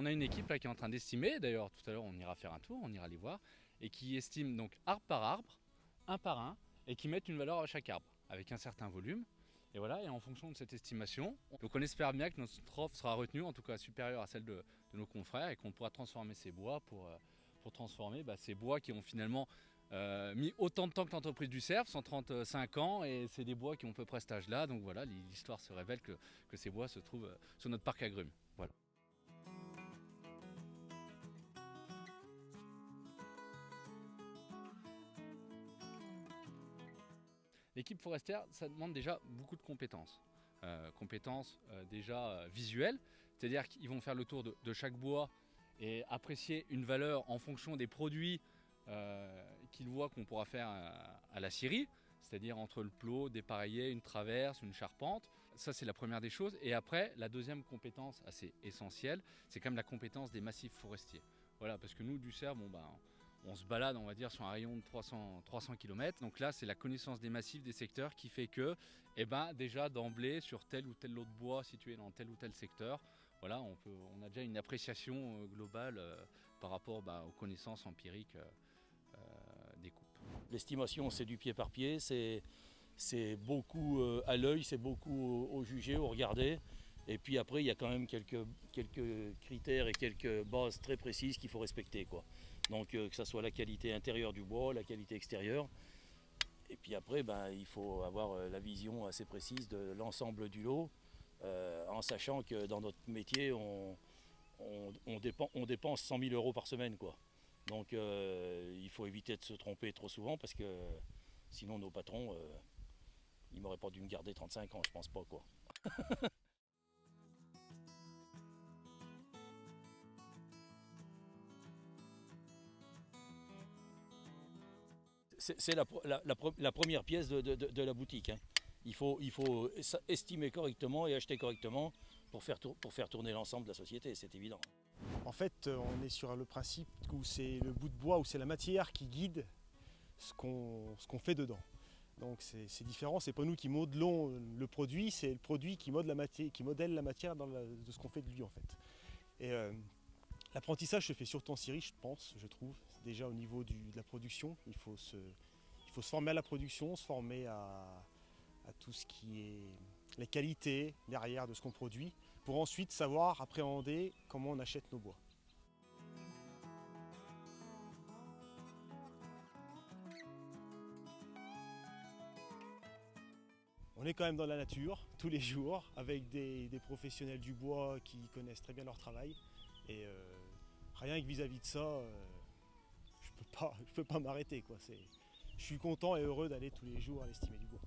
on a une équipe là qui est en train d'estimer, d'ailleurs tout à l'heure on ira faire un tour, on ira les voir, et qui estime donc arbre par arbre, un par un, et qui mettent une valeur à chaque arbre, avec un certain volume. Et voilà, et en fonction de cette estimation, donc on espère bien que notre offre sera retenue, en tout cas supérieure à celle de nos confrères, et qu'on pourra transformer ces bois pour transformer ces bois qui ont finalement mis autant de temps que l'entreprise du Cerf, 135 ans, et c'est des bois qui ont à peu près cet âge-là. Donc voilà, l'histoire se révèle que ces bois se trouvent sur notre parc agrumes. Voilà. L'équipe forestière, ça demande déjà beaucoup de compétences. Compétences déjà visuelles, c'est-à-dire qu'ils vont faire le tour de chaque bois et apprécier une valeur en fonction des produits qu'ils voient qu'on pourra faire à la scierie, c'est-à-dire entre le plot, dépareiller, une traverse, une charpente. Ça, c'est la première des choses. Et après, la deuxième compétence assez essentielle, c'est quand même la compétence des massifs forestiers. Voilà, parce que nous, du Cerf, on se balade, on va dire, sur un rayon de 300 km. Donc là, c'est la connaissance des massifs, des secteurs qui fait que, déjà d'emblée, sur tel ou tel lot de bois situé dans tel ou tel secteur, voilà, on a déjà une appréciation globale par rapport aux connaissances empiriques des coupes. L'estimation, c'est du pied par pied, c'est beaucoup à l'œil, c'est beaucoup au jugé, au regardé. Et puis après, il y a quand même quelques critères et quelques bases très précises qu'il faut respecter, quoi. Donc que ce soit la qualité intérieure du bois, la qualité extérieure. Et puis après, il faut avoir la vision assez précise de l'ensemble du lot, en sachant que dans notre métier, on dépense 100 000 euros par semaine, quoi. Donc il faut éviter de se tromper trop souvent parce que sinon nos patrons, ils m'auraient pas dû me garder 35 ans, je pense pas, quoi. C'est la première pièce de la boutique, hein. Il faut estimer correctement et acheter correctement pour faire tourner l'ensemble de la société, c'est évident. En fait, on est sur le principe où c'est le bout de bois, où c'est la matière qui guide ce qu'on fait dedans. Donc c'est différent, c'est pas nous qui modelons le produit, c'est le produit qui modèle la matière de ce qu'on fait de lui en fait. Et l'apprentissage se fait surtout en scierie, je trouve. Déjà au niveau de la production, il faut se former à la production, se former à tout ce qui est les qualités derrière de ce qu'on produit, pour ensuite savoir appréhender comment on achète nos bois. On est quand même dans la nature, tous les jours, avec des professionnels du bois qui connaissent très bien leur travail. Et rien que vis-à-vis de ça, je peux pas m'arrêter, quoi. Je suis content et heureux d'aller tous les jours à l'Estimé du Bois.